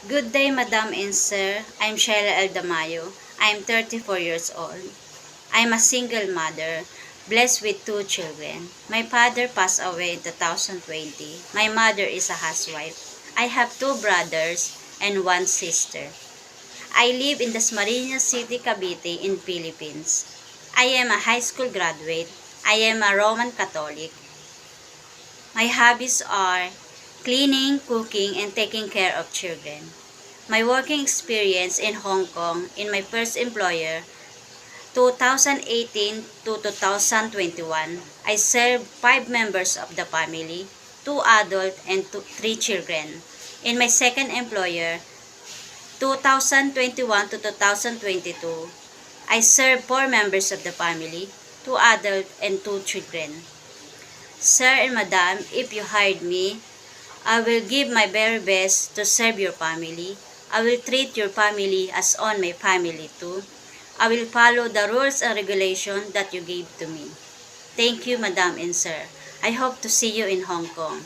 Good day, Madam and Sir. I'm Sheila Eldamayo. I'm 34 years old. I'm a single mother, blessed with 2 children. My father passed away in 2020. My mother is a housewife. I have 2 brothers and 1 sister. I live in Dasmariñas City, Cavite in Philippines. I am a high school graduate. I am a Roman Catholic. My hobbies are cleaning, cooking, and taking care of children. My working experience in Hong Kong in my first employer, 2018 to 2021, I served 5 members of the family, 2 adults and 3 children. In my second employer, 2021 to 2022, I served 4 members of the family, 2 adults and 2 children. Sir and Madam, if you hired me, I will give my very best to serve your family. I will treat your family as on my family too. I will follow the rules and regulations that you gave to me. Thank you, Madam and Sir. I hope to see you in Hong Kong.